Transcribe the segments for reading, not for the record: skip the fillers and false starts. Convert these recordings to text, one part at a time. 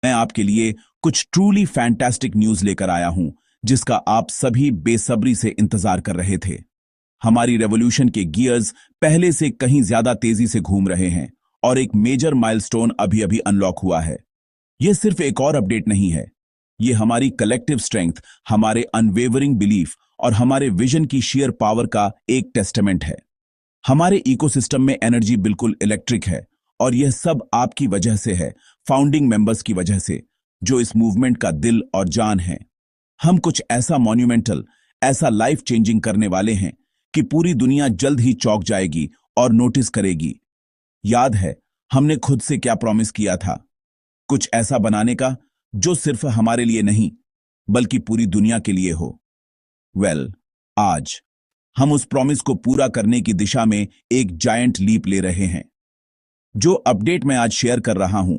मैं आपके लिए कुछ ट्रूली फैंटास्टिक न्यूज लेकर आया हूं जिसका आप सभी बेसब्री से इंतजार कर रहे थे। हमारी रेवोल्यूशन के गियर्स पहले से कहीं ज्यादा तेजी से घूम रहे हैं और एक मेजर माइलस्टोन अभी अभी अनलॉक हुआ है। यह सिर्फ एक और अपडेट नहीं है, यह हमारी कलेक्टिव स्ट्रेंथ, हमारे अनवेवरिंग बिलीफ और हमारे विजन की शेयर पावर का एक टेस्टामेंट है। हमारे इकोसिस्टम में एनर्जी बिल्कुल इलेक्ट्रिक है और यह सब आपकी वजह से है, फाउंडिंग मेंबर्स की वजह से, जो इस मूवमेंट का दिल और जान है। हम कुछ ऐसा मॉन्यूमेंटल, ऐसा लाइफ चेंजिंग करने वाले हैं कि पूरी दुनिया जल्द ही चौंक जाएगी और नोटिस करेगी। याद है हमने खुद से क्या प्रॉमिस किया था? कुछ ऐसा बनाने का जो सिर्फ हमारे लिए नहीं बल्कि पूरी दुनिया के लिए हो। आज हम उस प्रॉमिस को पूरा करने की दिशा में एक जायंट लीप ले रहे हैं। जो अपडेट मैं आज शेयर कर रहा हूं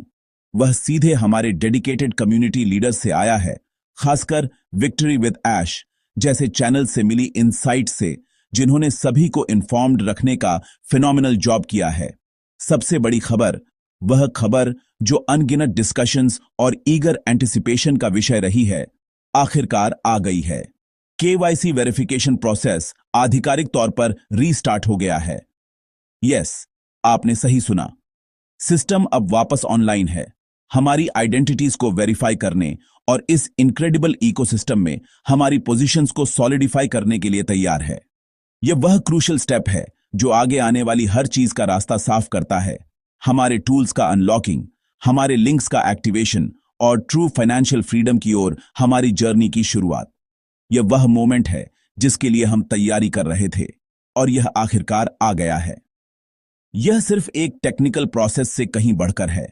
वह सीधे हमारे डेडिकेटेड कम्युनिटी लीडर्स से आया है, खासकर विक्ट्री विद ऐश जैसे चैनल से मिली इनसाइट से, जिन्होंने सभी को इन्फॉर्म्ड रखने का फिनोमिनल जॉब किया है। सबसे बड़ी खबर, वह खबर जो अनगिनत डिस्कशंस और ईगर एंटिसिपेशन का विषय रही है, आखिरकार आ गई है। केवाईसी वेरिफिकेशन प्रोसेस आधिकारिक तौर पर रीस्टार्ट हो गया है। यस, आपने सही सुना। सिस्टम अब वापस ऑनलाइन है, हमारी आइडेंटिटीज को वेरीफाई करने और इस इनक्रेडिबल इकोसिस्टम में हमारी पोजीशंस को सॉलिडिफाई करने के लिए तैयार है। यह वह क्रूशियल स्टेप है जो आगे आने वाली हर चीज का रास्ता साफ करता है। हमारे टूल्स का अनलॉकिंग, हमारे लिंक्स का एक्टिवेशन और ट्रू फाइनेंशियल फ्रीडम की ओर हमारी जर्नी की शुरुआत। यह वह मोमेंट है जिसके लिए हम तैयारी कर रहे थे और यह आखिरकार आ गया है। यह सिर्फ एक टेक्निकल प्रोसेस से कहीं बढ़कर है।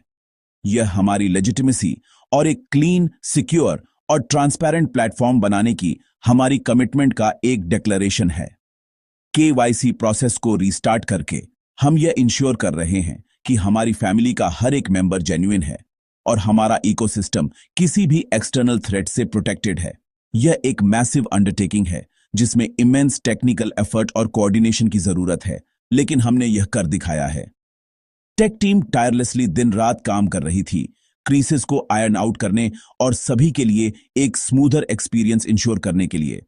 यह हमारी लेजिटिमेसी और एक क्लीन, सिक्योर और ट्रांसपेरेंट प्लेटफॉर्म बनाने की हमारी कमिटमेंट का एक डिक्लेरेशन है। केवाईसी प्रोसेस को रीस्टार्ट करके हम यह इंश्योर कर रहे हैं कि हमारी फैमिली का हर एक मेंबर जेन्युइन है और हमारा इकोसिस्टम किसी भी एक्सटर्नल थ्रेट से प्रोटेक्टेड है। यह एक मैसिव अंडरटेकिंग है जिसमें इमेंस टेक्निकल एफर्ट और कोऑर्डिनेशन की जरूरत है, लेकिन हमने यह कर दिखाया है। टेक टीम टायरलेसली दिन रात काम कर रही थी, क्रीसेस को आयरन आउट करने और सभी के लिए एक स्मूथर एक्सपीरियंस इंश्योर करने के लिए।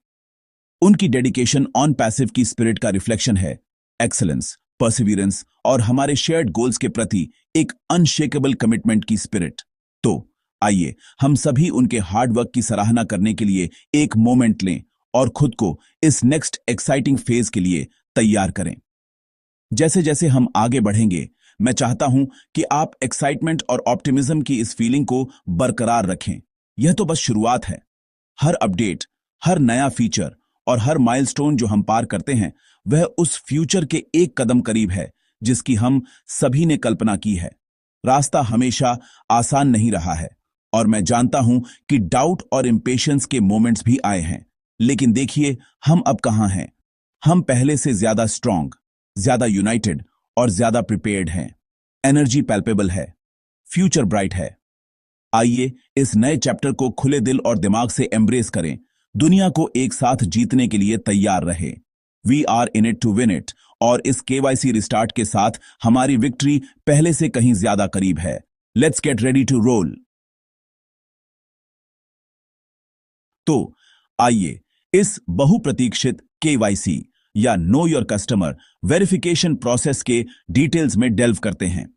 उनकी डेडिकेशन ऑन पैसिव की स्पिरिट का रिफ्लेक्शन है, एक्सेलेंस, परसिवियरेंस और हमारे शेयर्ड गोल्स के प्रति एक अनशेकेबल कमिटमेंट की स्पिरिट। तो आइए हम सभी उनके हार्डवर्क की सराहना करने के लिए एक मोमेंट लें और खुद को इस नेक्स्ट एक्साइटिंग फेज के लिए तैयार करें। जैसे जैसे हम आगे बढ़ेंगे, मैं चाहता हूं कि आप एक्साइटमेंट और ऑप्टिमिज्म की इस फीलिंग को बरकरार रखें। यह तो बस शुरुआत है। हर अपडेट, हर नया फीचर और हर माइलस्टोन जो हम पार करते हैं, वह उस फ्यूचर के एक कदम करीब है जिसकी हम सभी ने कल्पना की है। रास्ता हमेशा आसान नहीं रहा है और मैं जानता हूं कि डाउट और इंपेशेंस के मोमेंट्स भी आए हैं, लेकिन देखिए हम अब कहां हैं। हम पहले से ज्यादा स्ट्रांग, ज्यादा यूनाइटेड और ज्यादा प्रिपेयर्ड हैं। एनर्जी पैल्पेबल है, फ्यूचर ब्राइट है। आइए इस नए चैप्टर को खुले दिल और दिमाग से एम्ब्रेस करें, दुनिया को एक साथ जीतने के लिए तैयार रहे। We are in it to win it और इस केवाईसी रिस्टार्ट के साथ हमारी विक्ट्री पहले से कहीं ज्यादा करीब है। Let's get ready to roll. तो आइए इस बहुप्रतीक्षित केवाईसी या know your customer verification process के डिटेल्स में डेल्व करते हैं।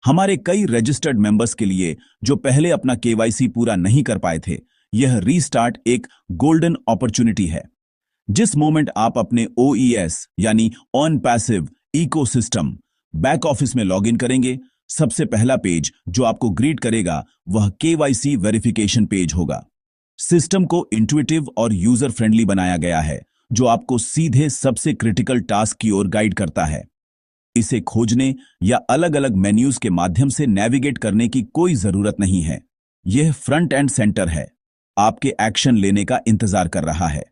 हमारे कई रजिस्टर्ड मेंबर्स के लिए जो पहले अपना केवाईसी पूरा नहीं कर पाए थे, यह रीस्टार्ट एक गोल्डन अपॉर्चुनिटी है। जिस मोमेंट आप अपने ओईएस यानी on passive ecosystem back office में लॉगिन करेंगे, सबसे पहला पेज जो आपको ग्रीट करेगा वह केवाईसी वेरिफिकेशन पेज होगा। सिस्टम को इंट्यूटिव और यूजर फ्रेंडली बनाया गया है, जो आपको सीधे सबसे क्रिटिकल टास्क की ओर गाइड करता है। इसे खोजने या अलग अलग मेन्यूज के माध्यम से नेविगेट करने की कोई जरूरत नहीं है। यह फ्रंट एंड सेंटर है, आपके एक्शन लेने का इंतजार कर रहा है।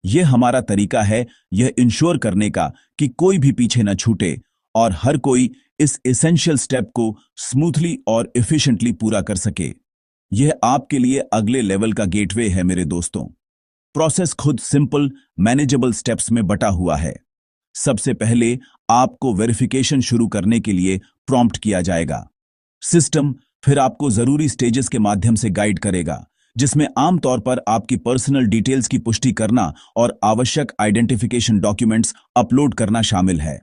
यह हमारा तरीका है यह इंश्योर करने का कि कोई भी पीछे न छूटे और हर कोई इस एसेंशियल स्टेप को स्मूथली और एफिशिएंटली पूरा कर सके। यह आपके लिए अगले लेवल का गेटवे है मेरे दोस्तों। प्रोसेस खुद सिंपल, मैनेजेबल स्टेप्स में बटा हुआ है। सबसे पहले आपको वेरिफिकेशन शुरू करने के लिए प्रॉम्प्ट किया जाएगा। सिस्टम फिर आपको जरूरी स्टेजेस के माध्यम से गाइड करेगा, जिसमें आमतौर पर आपकी पर्सनल डिटेल्स की पुष्टि करना और आवश्यक आइडेंटिफिकेशन डॉक्यूमेंट्स अपलोड करना शामिल है।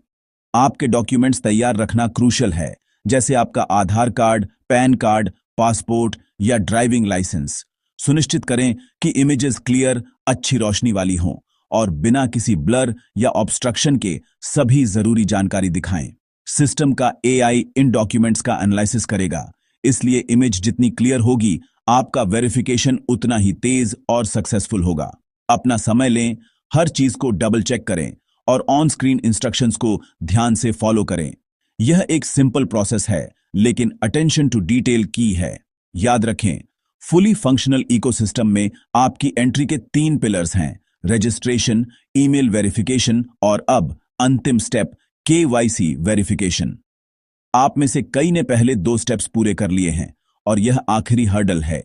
आपके डॉक्यूमेंट्स तैयार रखना क्रूशल है, जैसे आपका आधार कार्ड, पैन कार्ड, पासपोर्ट या ड्राइविंग लाइसेंस। सुनिश्चित करें कि इमेजेस क्लियर, अच्छी रोशनी वाली हों और बिना किसी ब्लर या ऑब्स्ट्रक्शन के सभी जरूरी जानकारी दिखाएं। सिस्टम का एआई इन डॉक्यूमेंट्स का एनालिसिस करेगा, इसलिए इमेज जितनी क्लियर होगी, आपका वेरिफिकेशन उतना ही तेज और सक्सेसफुल होगा। अपना समय लें, हर चीज को डबल चेक करें और ऑन स्क्रीन इंस्ट्रक्शंस को ध्यान से फॉलो करें। यह एक सिंपल प्रोसेस है, लेकिन अटेंशन टू डिटेल की है। याद रखें, फुली फंक्शनल इकोसिस्टम में आपकी एंट्री के 3 पिलर्स हैं: रजिस्ट्रेशन, ईमेल वेरिफिकेशन और अब अंतिम स्टेप केवाईसी वेरिफिकेशन। आप में से कई ने पहले 2 स्टेप्स पूरे कर लिए हैं और यह आखिरी हर्डल है।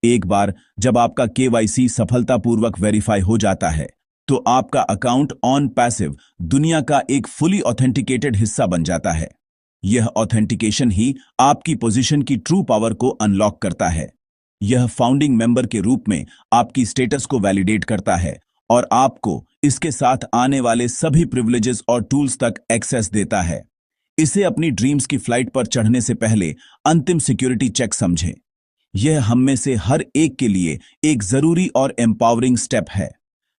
एक बार जब आपका केवाईसी सफलतापूर्वक वेरीफाई हो जाता है, तो आपका अकाउंट ऑन पैसिव दुनिया का एक फुली ऑथेंटिकेटेड हिस्सा बन जाता है। यह ऑथेंटिकेशन ही आपकी पोजीशन की ट्रू पावर को अनलॉक करता है। यह फाउंडिंग मेंबर के रूप में आपकी स्टेटस को वैलिडेट करता है और आपको इसके साथ आने वाले सभी प्रिविलेजेस और टूल्स तक एक्सेस देता है। इसे अपनी ड्रीम्स की फ्लाइट पर चढ़ने से पहले अंतिम सिक्योरिटी चेक समझें। यह हम में से हर एक के लिए एक जरूरी और एम्पावरिंग स्टेप है।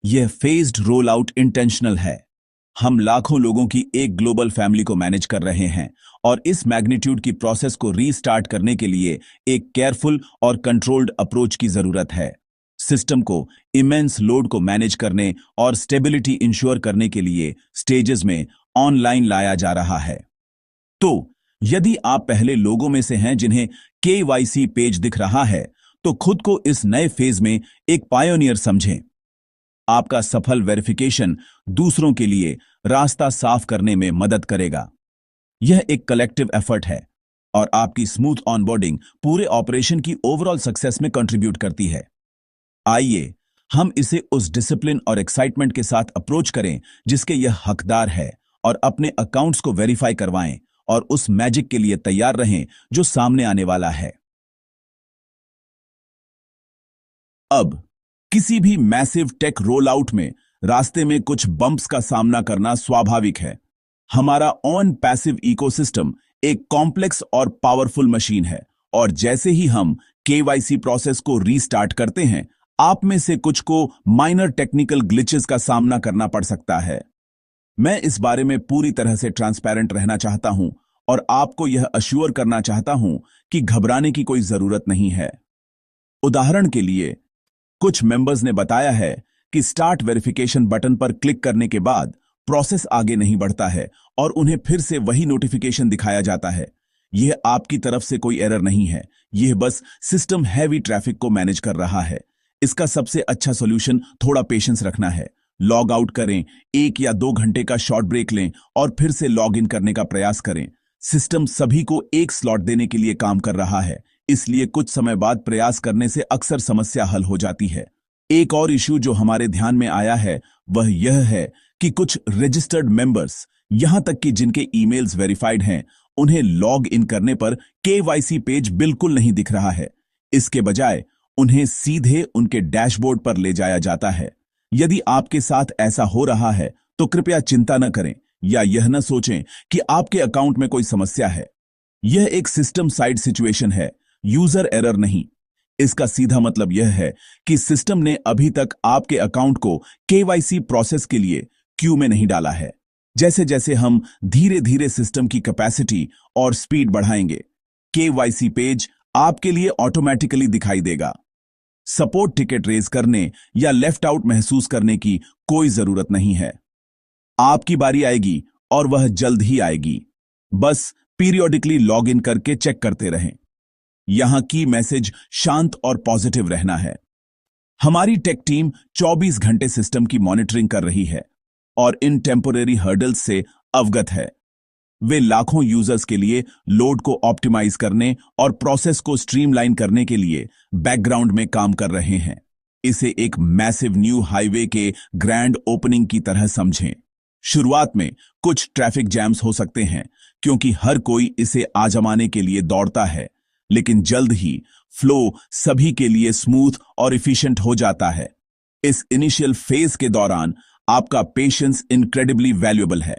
यह फेज्ड रोल आउट इंटेंशनल है। हम लाखों लोगों की एक ग्लोबल फैमिली को मैनेज कर रहे हैं और इस मैग्नीट्यूड की प्रोसेस को रीस्टार्ट करने के लिए एक केयरफुल और कंट्रोल्ड अप्रोच की जरूरत है। सिस्टम को इमेंस लोड को मैनेज करने और स्टेबिलिटी इंश्योर करने के लिए स्टेजेस में ऑनलाइन लाया जा रहा है। तो यदि आप पहले लोगों में से हैं जिन्हें केवाईसी पेज दिख रहा है, तो खुद को इस नए फेज में एक पायोनियर समझें। आपका सफल वेरिफिकेशन दूसरों के लिए रास्ता साफ करने में मदद करेगा। यह एक कलेक्टिव एफर्ट है और आपकी स्मूथ ऑनबोर्डिंग पूरे ऑपरेशन की ओवरऑल सक्सेस में कंट्रीब्यूट करती है। आइए हम इसे उस डिसिप्लिन और एक्साइटमेंट के साथ अप्रोच करें जिसके यह हकदार है, और अपने अकाउंट्स को वेरीफाई करवाएं और उस मैजिक के लिए तैयार रहें जो सामने आने वाला है। अब किसी भी मैसिव टेक रोल आउट में रास्ते में कुछ बम्प्स का सामना करना स्वाभाविक है। हमारा ऑन पैसिव इकोसिस्टम एक कॉम्प्लेक्स और पावरफुल मशीन है, और जैसे ही हम केवाईसी प्रोसेस को रीस्टार्ट करते हैं, आप में से कुछ को माइनर टेक्निकल ग्लिचेस का सामना करना पड़ सकता है। मैं इस बारे में पूरी तरह से ट्रांसपेरेंट रहना चाहता हूं और आपको यह अश्योर करना चाहता हूं कि घबराने की कोई जरूरत नहीं है। उदाहरण के लिए, कुछ मेंबर्स ने बताया है कि स्टार्ट वेरिफिकेशन बटन पर क्लिक करने के बाद प्रोसेस आगे नहीं बढ़ता है और उन्हें फिर से वही नोटिफिकेशन दिखाया जाता है। यह आपकी तरफ से कोई एरर नहीं है, यह बस सिस्टम हैवी ट्रैफिक को मैनेज कर रहा है। इसका सबसे अच्छा सॉल्यूशन थोड़ा पेशेंस रखना है। लॉग आउट करें, 1 या 2 घंटे का शॉर्ट ब्रेक लें और फिर से लॉग इन करने का प्रयास करें। सिस्टम सभी को एक स्लॉट देने के लिए काम कर रहा है, इसलिए कुछ समय बाद प्रयास करने से अक्सर समस्या हल हो जाती है। एक और इश्यू जो हमारे ध्यान में आया है वह यह है कि कुछ रजिस्टर्ड मेंबर्स, यहां तक कि जिनके ईमेल्स वेरीफाइड हैं, उन्हें लॉग इन करने पर केवाईसी पेज बिल्कुल नहीं दिख रहा है। इसके बजाय उन्हें सीधे उनके डैशबोर्ड पर ले जाया जाता है। यदि आपके साथ ऐसा हो रहा है तो कृपया चिंता न करें या यह न सोचें कि आपके अकाउंट में कोई समस्या है। यह एक सिस्टम साइड सिचुएशन है, यूजर एरर नहीं। इसका सीधा मतलब यह है कि सिस्टम ने अभी तक आपके अकाउंट को केवाईसी प्रोसेस के लिए क्यू में नहीं डाला है। जैसे जैसे हम धीरे धीरे सिस्टम की कैपेसिटी और स्पीड बढ़ाएंगे, केवाईसी पेज आपके लिए ऑटोमेटिकली दिखाई देगा। सपोर्ट टिकट रेज करने या लेफ्ट आउट महसूस करने की कोई जरूरत नहीं है। आपकी बारी आएगी और वह जल्द ही आएगी। बस पीरियोडिकली लॉग इन करके चेक करते रहें। यहां की मैसेज शांत और पॉजिटिव रहना है। हमारी टेक टीम 24 घंटे सिस्टम की मॉनिटरिंग कर रही है और इन टेम्पोरेरी हर्डल्स से अवगत है। वे लाखों यूजर्स के लिए लोड को ऑप्टिमाइज करने और प्रोसेस को स्ट्रीमलाइन करने के लिए बैकग्राउंड में काम कर रहे हैं। इसे एक मैसिव न्यू हाईवे के ग्रैंड ओपनिंग की तरह समझें। शुरुआत में कुछ ट्रैफिक जैम्स हो सकते हैं क्योंकि हर कोई इसे आजमाने के लिए दौड़ता है, लेकिन जल्द ही फ्लो सभी के लिए स्मूथ और इफिशिएंट हो जाता है। इस इनिशियल फेज के दौरान आपका पेशेंस इनक्रेडिबली वैल्यूएबल है।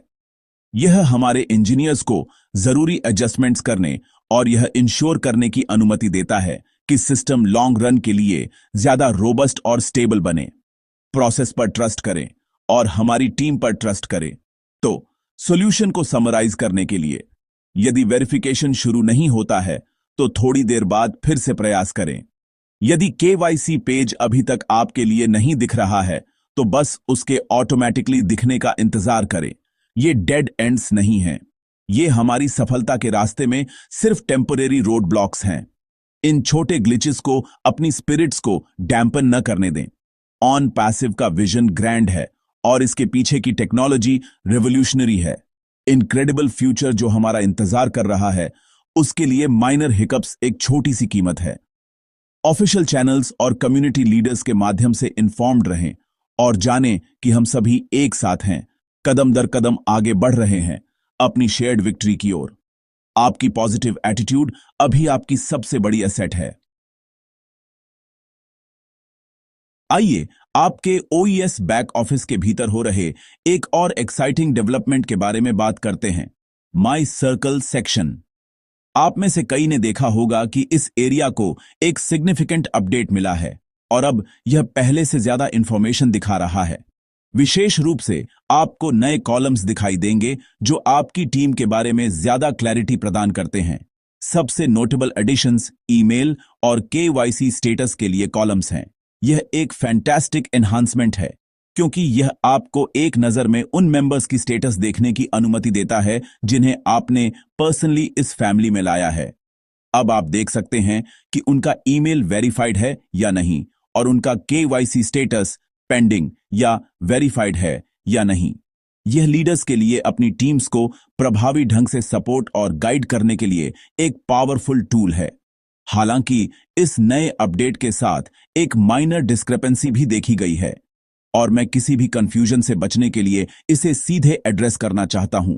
यह हमारे इंजीनियर्स को जरूरी एडजस्टमेंट्स करने और यह इंश्योर करने की अनुमति देता है कि सिस्टम लॉन्ग रन के लिए ज्यादा रोबस्ट और स्टेबल बने। प्रोसेस पर ट्रस्ट करें और हमारी टीम पर ट्रस्ट करें। तो सॉल्यूशन को समराइज करने के लिए, यदि वेरिफिकेशन शुरू नहीं होता है तो थोड़ी देर बाद फिर से प्रयास करें। यदि केवाईसी पेज अभी तक आपके लिए नहीं दिख रहा है तो बस उसके ऑटोमेटिकली दिखने का इंतजार करें। ये डेड एंड्स नहीं हैं। ये हमारी सफलता के रास्ते में सिर्फ टेम्परेरी रोड ब्लॉक्स हैं। इन छोटे ग्लिचेस को अपनी स्पिरिट्स को डैम्पन न करने दें। ऑन पैसिव का विजन ग्रैंड है और इसके पीछे की टेक्नोलॉजी रेवोल्यूशनरी है। इनक्रेडिबल फ्यूचर जो हमारा इंतजार कर रहा है, उसके लिए माइनर हिकअप्स एक छोटी सी कीमत है। ऑफिशियल चैनल्स और कम्युनिटी लीडर्स के माध्यम से इन्फॉर्म्ड रहें और जानें कि हम सभी एक साथ हैं, कदम दर कदम आगे बढ़ रहे हैं अपनी शेयर्ड विक्ट्री की ओर। आपकी पॉजिटिव एटीट्यूड अभी आपकी सबसे बड़ी एसेट है। आइए आपके ओईएस बैक ऑफिस के भीतर हो रहे एक और एक्साइटिंग डेवलपमेंट के बारे में बात करते हैं, माई सर्कल सेक्शन। आप में से कई ने देखा होगा कि इस एरिया को एक सिग्निफिकेंट अपडेट मिला है और अब यह पहले से ज्यादा इंफॉर्मेशन दिखा रहा है। विशेष रूप से आपको नए कॉलम्स दिखाई देंगे जो आपकी टीम के बारे में ज्यादा क्लैरिटी प्रदान करते हैं। सबसे नोटेबल एडिशंस ईमेल और केवाईसी स्टेटस के लिए कॉलम्स हैं। यह एक फैंटास्टिक एनहांसमेंट है क्योंकि यह आपको एक नजर में उन मेंबर्स की स्टेटस देखने की अनुमति देता है जिन्हें आपने पर्सनली इस फैमिली में लाया है। अब आप देख सकते हैं कि उनका ईमेल वेरीफाइड है या नहीं और उनका केवाईसी स्टेटस पेंडिंग या वेरीफाइड है या नहीं। यह लीडर्स के लिए अपनी टीम्स को प्रभावी ढंग से सपोर्ट और गाइड करने के लिए एक पावरफुल टूल है। हालांकि इस नए अपडेट के साथ एक माइनर डिस्क्रिपेंसी भी देखी गई है और मैं किसी भी कंफ्यूजन से बचने के लिए इसे सीधे एड्रेस करना चाहता हूं।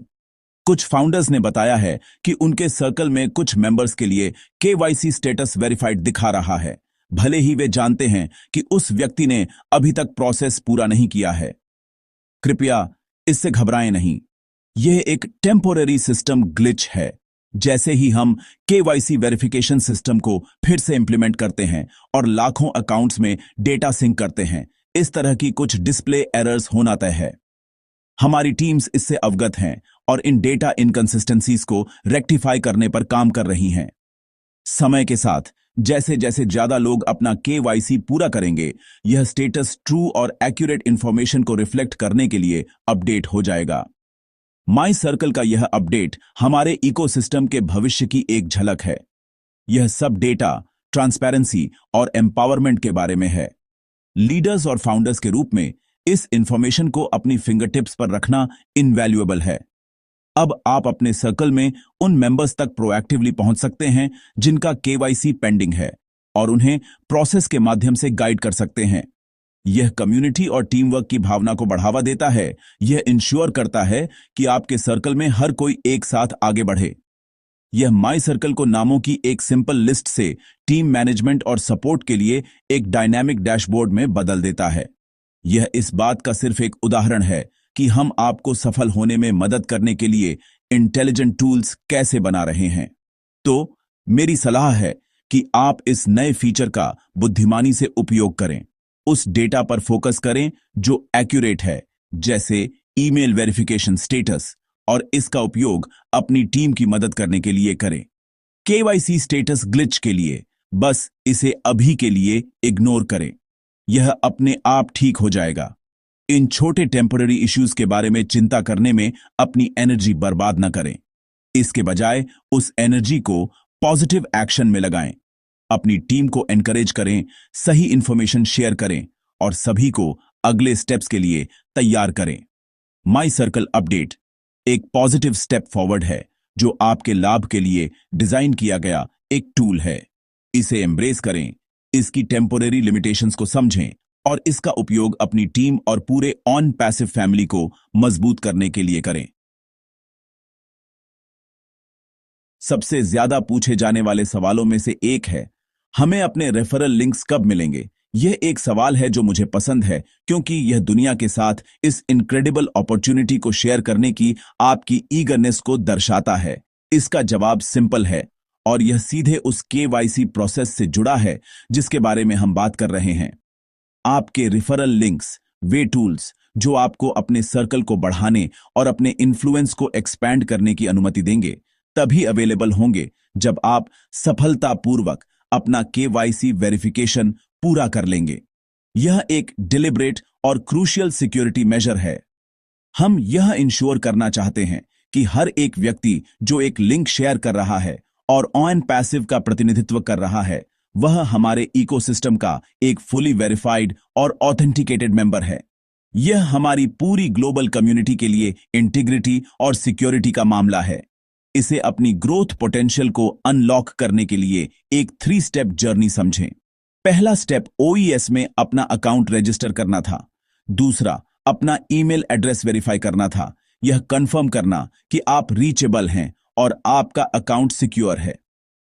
कुछ फाउंडर्स ने बताया है कि उनके सर्कल में कुछ मेंबर्स के लिए केवाईसी स्टेटस वेरीफाइड दिखा रहा है, भले ही वे जानते हैं कि उस व्यक्ति ने अभी तक प्रोसेस पूरा नहीं किया है। कृपया इससे घबराएं नहीं। यह एक टेम्पोररी सिस्टम ग्लिच है। जैसे ही हम केवाईसी वेरिफिकेशन सिस्टम को फिर से इंप्लीमेंट करते हैं और लाखों अकाउंट्स में डेटा सिंक करते हैं, इस तरह की कुछ डिस्प्ले एरर्स होना तय है। हमारी टीम्स इससे अवगत हैं और इन डेटा इनकंसिस्टेंसीज को रेक्टिफाई करने पर काम कर रही हैं। समय के साथ जैसे जैसे ज्यादा लोग अपना केवाईसी पूरा करेंगे, यह स्टेटस ट्रू और एक्यूरेट इंफॉर्मेशन को रिफ्लेक्ट करने के लिए अपडेट हो जाएगा। माई सर्कल का यह अपडेट हमारे इकोसिस्टम के भविष्य की एक झलक है। यह सब डेटा, ट्रांसपेरेंसी और एम्पावरमेंट के बारे में है। लीडर्स और फाउंडर्स के रूप में इस इंफॉर्मेशन को अपनी फिंगरटिप्स पर रखना इनवैल्यूएबल है। अब आप अपने सर्कल में उन मेंबर्स तक प्रोएक्टिवली पहुंच सकते हैं जिनका केवाईसी पेंडिंग है और उन्हें प्रोसेस के माध्यम से गाइड कर सकते हैं। यह कम्युनिटी और टीम वर्क की भावना को बढ़ावा देता है। यह इंश्योर करता है कि आपके सर्कल में हर कोई एक साथ आगे बढ़े। यह माई सर्कल को नामों की एक सिंपल लिस्ट से टीम मैनेजमेंट और सपोर्ट के लिए एक डायनामिक डैशबोर्ड में बदल देता है। यह इस बात का सिर्फ एक उदाहरण है कि हम आपको सफल होने में मदद करने के लिए इंटेलिजेंट टूल्स कैसे बना रहे हैं। तो मेरी सलाह है कि आप इस नए फीचर का बुद्धिमानी से उपयोग करें। उस डेटा पर फोकस करें जो एक्यूरेट है, जैसे ईमेल वेरिफिकेशन स्टेटस, और इसका उपयोग अपनी टीम की मदद करने के लिए करें। केवाईसी स्टेटस ग्लिच के लिए बस इसे अभी के लिए इग्नोर करें। यह अपने आप ठीक हो जाएगा। इन छोटे टेम्पररी इश्यूज के बारे में चिंता करने में अपनी एनर्जी बर्बाद न करें। इसके बजाय उस एनर्जी को पॉजिटिव एक्शन में लगाएं। अपनी टीम को एनकरेज करें, सही इंफॉर्मेशन शेयर करें और सभी को अगले स्टेप्स के लिए तैयार करें। माई सर्कल अपडेट एक पॉजिटिव स्टेप फॉरवर्ड है जो आपके लाभ के लिए डिजाइन किया गया एक टूल है। इसे एम्ब्रेस करें, इसकी टेम्पोरेरी लिमिटेशंस को समझें और इसका उपयोग अपनी टीम और पूरे ऑन पैसिव फैमिली को मजबूत करने के लिए करें। सबसे ज्यादा पूछे जाने वाले सवालों में से एक है, हमें अपने रेफरल लिंक्स कब मिलेंगे? यह एक सवाल है जो मुझे पसंद है क्योंकि यह दुनिया के साथ इस इनक्रेडिबल अपॉर्चुनिटी को शेयर करने की आपकी ईगरनेस को दर्शाता है। इसका जवाब सिंपल है और यह सीधे उस केवाईसी प्रोसेस से जुड़ा है जिसके बारे में हम बात कर रहे हैं। आपके रिफरल लिंक्स वे टूल्स जो आपको अपने सर्कल को बढ़ाने और अपने इन्फ्लुएंस को एक्सपैंड करने की अनुमति देंगे, तभी अवेलेबल होंगे जब आप सफलतापूर्वक अपना केवाईसी वेरिफिकेशन पूरा कर लेंगे। यह एक डिलिब्रेट और क्रूशियल सिक्योरिटी मेजर है। हम यह इंश्योर करना चाहते हैं कि हर एक व्यक्ति जो एक लिंक शेयर कर रहा है और ऑन पैसिव का प्रतिनिधित्व कर रहा है, वह हमारे इकोसिस्टम का एक फुली वेरिफाइड और ऑथेंटिकेटेड मेंबर है। यह हमारी पूरी ग्लोबल कम्युनिटी के लिए इंटीग्रिटी और सिक्योरिटी का मामला है। इसे अपनी ग्रोथ पोटेंशियल को अनलॉक करने के लिए एक 3 स्टेप जर्नी समझें। पहला स्टेप ओईएस में अपना अकाउंट रजिस्टर करना था। दूसरा, अपना ईमेल एड्रेस वेरीफाई करना था, यह कंफर्म करना कि आप रीचेबल हैं और आपका अकाउंट सिक्योर है।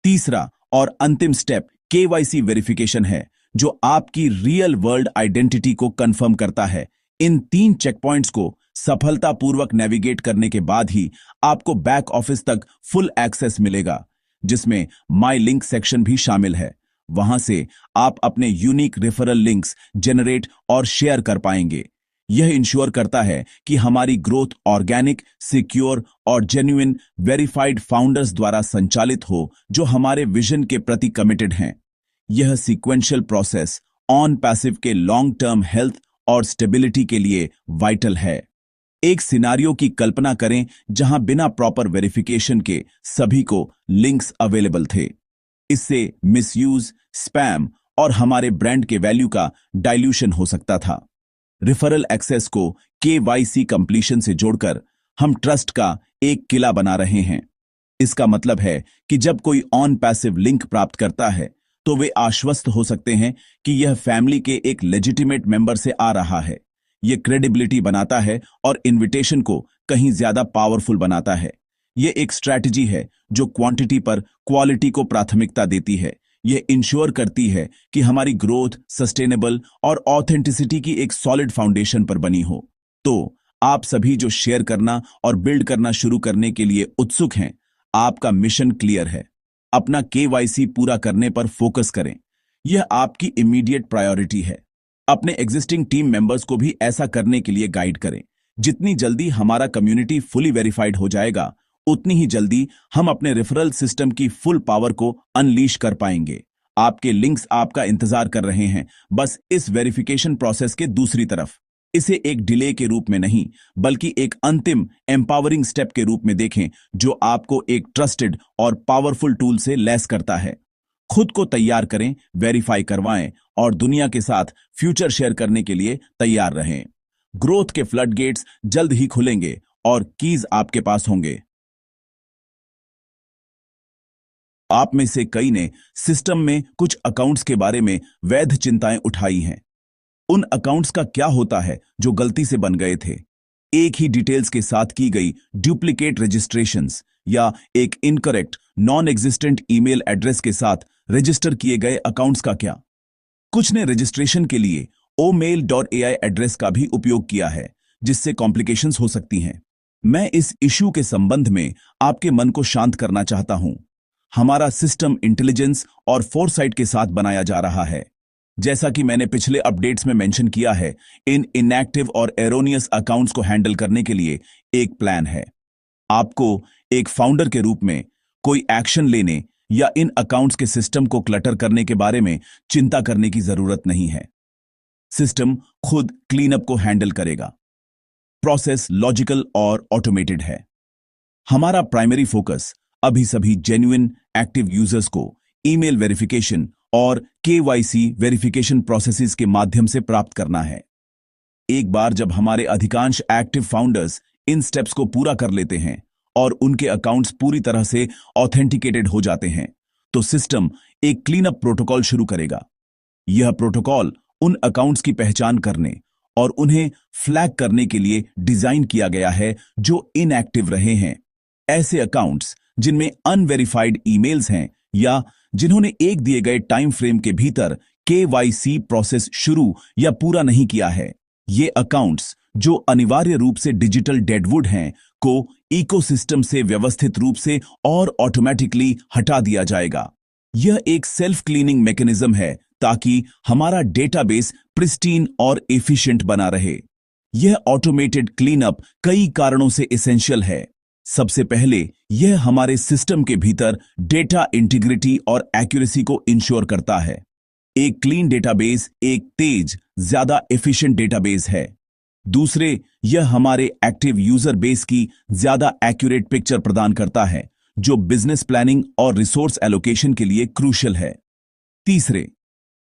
तीसरा और अंतिम स्टेप केवाईसी वेरिफिकेशन है, जो आपकी रियल वर्ल्ड आइडेंटिटी को कंफर्म करता है। इन 3 चेक पॉइंट्स को सफलतापूर्वक नेविगेट करने के बाद ही आपको बैक ऑफिस तक फुल एक्सेस मिलेगा, जिसमें माई लिंक सेक्शन भी शामिल है। वहां से आप अपने यूनिक रेफरल लिंक्स जनरेट और शेयर कर पाएंगे। यह इंश्योर करता है कि हमारी ग्रोथ ऑर्गेनिक, सिक्योर और जेन्युइन वेरीफाइड फाउंडर्स द्वारा संचालित हो जो हमारे विजन के प्रति कमिटेड हैं। यह सीक्वेंशियल प्रोसेस ऑन पैसिव के लॉन्ग टर्म हेल्थ और स्टेबिलिटी के लिए वाइटल है। एक सिनारियो की कल्पना करें जहां बिना प्रॉपर वेरिफिकेशन के सभी को लिंक्स अवेलेबल थे। इससे मिसयूज, स्पैम और हमारे ब्रांड के वैल्यू का डाइल्यूशन हो सकता था। रिफरल एक्सेस को केवाईसी कंप्लीशन से जोड़कर हम ट्रस्ट का एक किला बना रहे हैं। इसका मतलब है कि जब कोई ऑन पैसिव लिंक प्राप्त करता है तो वे आश्वस्त हो सकते हैं कि यह फैमिली के एक लेजिटिमेट मेंबर से आ रहा है। यह क्रेडिबिलिटी बनाता है और इनविटेशन को कहीं ज्यादा पावरफुल बनाता है। यह एक स्ट्रैटेजी है जो क्वांटिटी पर क्वालिटी को प्राथमिकता देती है। यह इंश्योर करती है कि हमारी ग्रोथ सस्टेनेबल और ऑथेंटिसिटी की एक सॉलिड फाउंडेशन पर बनी हो। तो आप सभी जो शेयर करना और बिल्ड करना शुरू करने के लिए उत्सुक हैं, आपका मिशन क्लियर है। अपना केवाईसी पूरा करने पर फोकस करें। यह आपकी इमीडिएट प्रायोरिटी है। अपने एग्जिस्टिंग टीम मेंबर्स को भी ऐसा करने के लिए गाइड करें। जितनी जल्दी हमारा कम्युनिटी फुली वेरीफाइड हो जाएगा, उतनी ही जल्दी हम अपने रेफरल सिस्टम की फुल पावर को अनलीश कर पाएंगे। आपके लिंक्स आपका इंतजार कर रहे हैं, बस इस वेरिफिकेशन प्रोसेस के दूसरी तरफ। इसे एक डिले के रूप में नहीं, बल्कि एक अंतिम एम्पावरिंग स्टेप के रूप में देखें, जो आपको एक ट्रस्टेड और पावरफुल टूल से लैस करता है। खुद को तैयार करें, वेरीफाई करवाएं और दुनिया के साथ फ्यूचर शेयर करने के लिए तैयार रहें। ग्रोथ के फ्लड गेट्स जल्द ही खुलेंगे और कीज आपके पास होंगे। आप में से कई ने सिस्टम में कुछ अकाउंट्स के बारे में वैध चिंताएं उठाई हैं। उन अकाउंट्स का क्या होता है जो गलती से बन गए थे? एक ही डिटेल्स के साथ की गई डुप्लीकेट रजिस्ट्रेशंस या एक incorrect non existent email address के साथ रजिस्टर किए गए अकाउंट्स का क्या? कुछ ने रजिस्ट्रेशन के लिए omail.ai एड्रेस का भी उपयोग किया है, जिससे कॉम्प्लिकेशंस हो सकती हैं। मैं इस इश्यू के संबंध में आपके मन को शांत करना चाहता हूं। हमारा सिस्टम इंटेलिजेंस और फोरसाइट के साथ बनाया जा रहा है। जैसा कि मैंने पिछले अपडेट्स में मेंशन किया है, इन इनएक्टिव और एरोनियस अकाउंट्स को हैंडल करने के लिए एक प्लान है। आपको एक फाउंडर के रूप में कोई एक्शन लेने या इन अकाउंट्स के सिस्टम को क्लटर करने के बारे में चिंता करने की जरूरत नहीं है। सिस्टम खुद क्लीनअप को हैंडल करेगा। प्रोसेस लॉजिकल और ऑटोमेटेड है। हमारा प्राइमरी फोकस अभी सभी जेन्युइन एक्टिव यूजर्स को ईमेल वेरिफिकेशन और केवाईसी वेरिफिकेशन प्रोसेसेस के माध्यम से प्राप्त करना है। एक बार जब हमारे अधिकांश एक्टिव फाउंडर्स इन स्टेप्स को पूरा कर लेते हैं और उनके अकाउंट्स पूरी तरह से ऑथेंटिकेटेड हो जाते हैं, तो सिस्टम एक क्लीनअप प्रोटोकॉल शुरू करेगा। यह प्रोटोकॉल उन अकाउंट्स की पहचान करने और उन्हें फ्लैग करने के लिए डिजाइन किया गया है जो इनएक्टिव रहे हैं। ऐसे अकाउंट्स जिनमें अनवेरिफाइड ईमेल्स हैं या जिन्होंने एक दिए गए टाइम फ्रेम के भीतर केवाईसी प्रोसेस शुरू या पूरा नहीं किया है। ये अकाउंट्स, जो अनिवार्य रूप से डिजिटल डेडवुड हैं, को इकोसिस्टम से व्यवस्थित रूप से और ऑटोमेटिकली हटा दिया जाएगा। यह एक सेल्फ क्लीनिंग मैकेनिज्म है ताकि हमारा डेटाबेस प्रिस्टीन और एफिशिएंट बना रहे। यह ऑटोमेटेड क्लीनअप कई कारणों से एसेंशियल है। सबसे पहले, यह हमारे सिस्टम के भीतर डेटा इंटीग्रिटी और एक्यूरेसी को इंश्योर करता है। एक क्लीन डेटाबेस एक तेज, ज्यादा एफिशिएंट डेटाबेस है। दूसरे, यह हमारे एक्टिव यूजर बेस की ज्यादा एक्यूरेट पिक्चर प्रदान करता है, जो बिजनेस प्लानिंग और रिसोर्स एलोकेशन के लिए क्रूशियल है। तीसरे,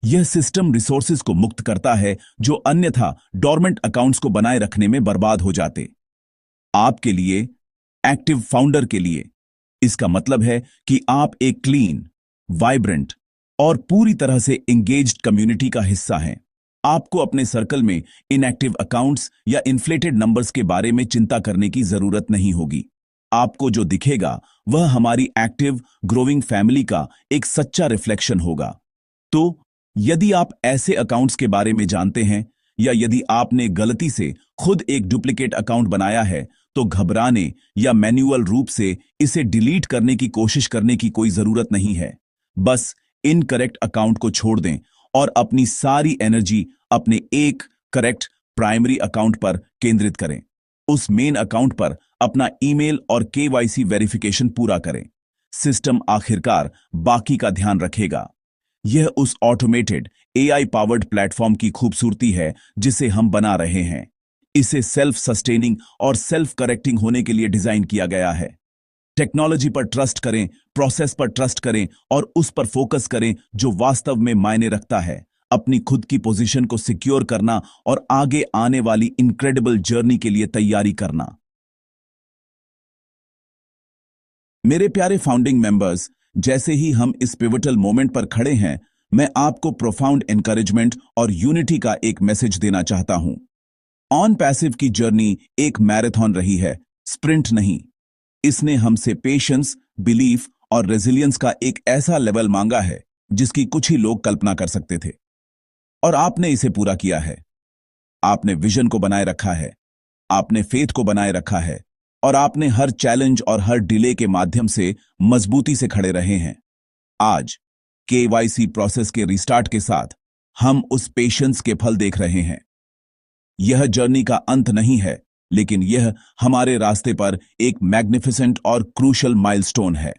यह सिस्टम रिसोर्सेज को मुक्त करता है जो अन्यथा डोरमेंट अकाउंट्स को बनाए रखने में बर्बाद हो जाते। आपके लिए, एक्टिव फाउंडर के लिए, इसका मतलब है कि आप एक क्लीन, वाइब्रेंट और पूरी तरह से एंगेज्ड कम्युनिटी का हिस्सा हैं। आपको अपने सर्कल में इनएक्टिव अकाउंट्स या इन्फ्लेटेड नंबर्स के बारे में चिंता करने की जरूरत नहीं होगी। आपको जो दिखेगा वह हमारी एक्टिव, ग्रोइंग फैमिली का एक सच्चा रिफ्लेक्शन होगा। तो यदि आप ऐसे अकाउंट्स के बारे में जानते हैं या यदि आपने गलती से खुद एक डुप्लीकेट अकाउंट बनाया है, तो घबराने या मैन्युअल रूप से इसे डिलीट करने की कोशिश करने की कोई जरूरत नहीं है। बस इनकरेक्ट अकाउंट को छोड़ दें और अपनी सारी एनर्जी अपने एक करेक्ट प्राइमरी अकाउंट पर केंद्रित करें। उस मेन अकाउंट पर अपना ईमेल और केवाईसी वेरिफिकेशन पूरा करें। सिस्टम आखिरकार बाकी का ध्यान रखेगा। यह उस ऑटोमेटेड एआई पावर्ड प्लेटफॉर्म की खूबसूरती है जिसे हम बना रहे हैं। इसे सेल्फ सस्टेनिंग और सेल्फ करेक्टिंग होने के लिए डिजाइन किया गया है। टेक्नोलॉजी पर ट्रस्ट करें, प्रोसेस पर ट्रस्ट करें और उस पर फोकस करें जो वास्तव में मायने रखता है। अपनी खुद की पोजीशन को सिक्योर करना और आगे आने वाली इनक्रेडिबल जर्नी के लिए तैयारी करना। मेरे प्यारे फाउंडिंग मेंबर्स, जैसे ही हम इस पिवटल मोमेंट पर खड़े हैं, मैं आपको प्रोफाउंड एनकरेजमेंट और यूनिटी का एक मैसेज देना चाहता हूं। ऑन पैसिव की जर्नी एक मैराथन रही है, स्प्रिंट नहीं। इसने हमसे पेशेंस, बिलीफ और रेजिलियंस का एक ऐसा लेवल मांगा है जिसकी कुछ ही लोग कल्पना कर सकते थे, और आपने इसे पूरा किया है। आपने विजन को बनाए रखा है, आपने फेथ को बनाए रखा है और आपने हर चैलेंज और हर डिले के माध्यम से मजबूती से खड़े रहे हैं। आज केवाईसी प्रोसेस के रिस्टार्ट के साथ हम उस पेशेंस के फल देख रहे हैं। यह जर्नी का अंत नहीं है, लेकिन यह हमारे रास्ते पर एक मैग्निफिसेंट और क्रूशल माइलस्टोन है।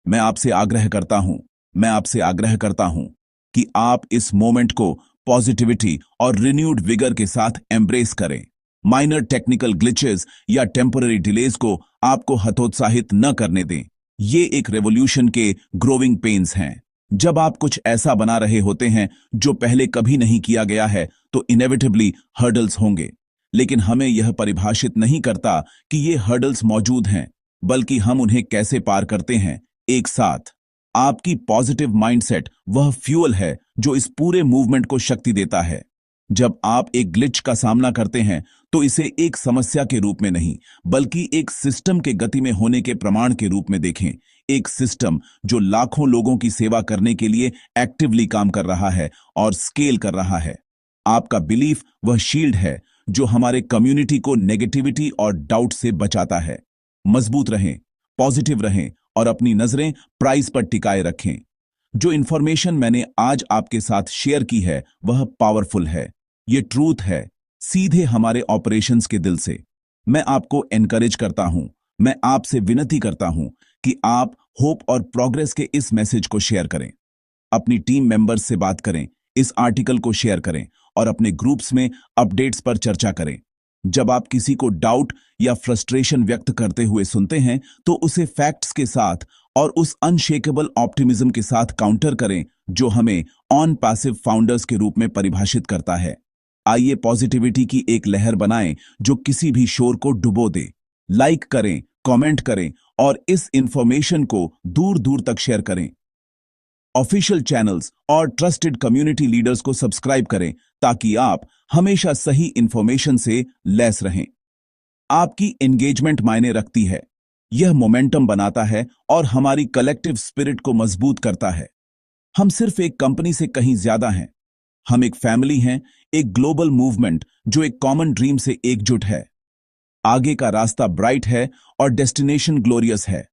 मैं आपसे आग्रह करता हूं कि आप इस मोमेंट को पॉजिटिविटी और रिन्यूड विगर के साथ एम्ब्रेस करें। माइनर टेक्निकल ग्लिचेस या टेम्पररी डिलेज को आपको हतोत्साहित न करने दें। ये एक रेवोल्यूशन के ग्रोइंग पेन्स हैं। जब आप कुछ ऐसा बना रहे होते हैं जो पहले कभी नहीं किया गया है, तो इनेविटेबली हर्डल्स होंगे, लेकिन हमें यह परिभाषित नहीं करता कि ये हर्डल्स मौजूद हैं, बल्कि हम उन्हें कैसे पार करते हैं एक साथ। आपकी पॉजिटिव माइंडसेट वह फ्यूल है जो इस पूरे मूवमेंट को शक्ति देता है। जब आप एक ग्लिच का सामना करते हैं, तो इसे एक समस्या के रूप में नहीं, बल्कि एक सिस्टम के गति में होने के प्रमाण के रूप में देखें। एक सिस्टम जो लाखों लोगों की सेवा करने के लिए एक्टिवली काम कर रहा है और स्केल कर रहा है। आपका बिलीफ वह शील्ड है जो हमारे कम्युनिटी को नेगेटिविटी और डाउट से बचाता है। मजबूत रहें, पॉजिटिव रहें और अपनी नजरें प्राइस पर टिकाए रखें। जो इंफॉर्मेशन मैंने आज आपके साथ शेयर की है वह पावरफुल है। ये ट्रूथ है, सीधे हमारे ऑपरेशंस के दिल से। मैं आपको एनकरेज करता हूं, मैं आपसे विनती करता हूं कि आप होप और प्रोग्रेस के इस मैसेज को शेयर करें। अपनी टीम मेंबर्स से बात करें, इस आर्टिकल को शेयर करें और अपने ग्रुप्स में अपडेट्स पर चर्चा करें। जब आप किसी को डाउट या फ्रस्ट्रेशन व्यक्त करते हुए सुनते हैं, तो उसे फैक्ट्स के साथ और उस अनशेकेबल ऑप्टिमिज्म के साथ काउंटर करें जो हमें ऑन पैसिव फाउंडर्स के रूप में परिभाषित करता है। आइए पॉजिटिविटी की एक लहर बनाएं जो किसी भी शोर को डुबो दे। लाइक करें, कमेंट करें और इस इंफॉर्मेशन को दूर दूर तक शेयर करें। ऑफिशियल चैनल्स और ट्रस्टेड कम्युनिटी लीडर्स को सब्सक्राइब करें ताकि आप हमेशा सही इंफॉर्मेशन से लैस रहें। आपकी एंगेजमेंट मायने रखती है। यह मोमेंटम बनाता है और हमारी कलेक्टिव स्पिरिट को मजबूत करता है। हम सिर्फ एक कंपनी से कहीं ज्यादा हैं। हम एक फैमिली हैं, एक ग्लोबल मूवमेंट जो एक कॉमन ड्रीम से एकजुट है। आगे का रास्ता ब्राइट है और डेस्टिनेशन ग्लोरियस है।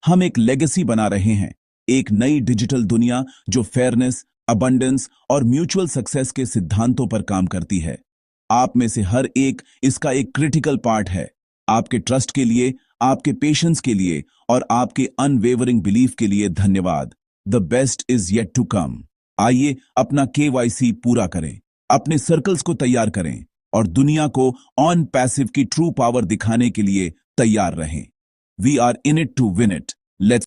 हम एक लेगेसी बना रहे हैं, एक नई डिजिटल दुनिया जो फेयरनेस, अबंडेंस और म्यूचुअल सक्सेस के सिद्धांतों पर काम करती है। आप में से हर एक इसका एक क्रिटिकल पार्ट है। आपके ट्रस्ट के लिए, आपके पेशेंस के लिए और आपके अनवेवरिंग बिलीफ के लिए धन्यवाद। The best is yet to come. आइए अपना KYC पूरा करें, अपने सर्कल्स को तैयार करें और दुनिया को ऑन पैसिव की ट्रू पावर दिखाने के लिए तैयार रहें। We are in it to win it. Let's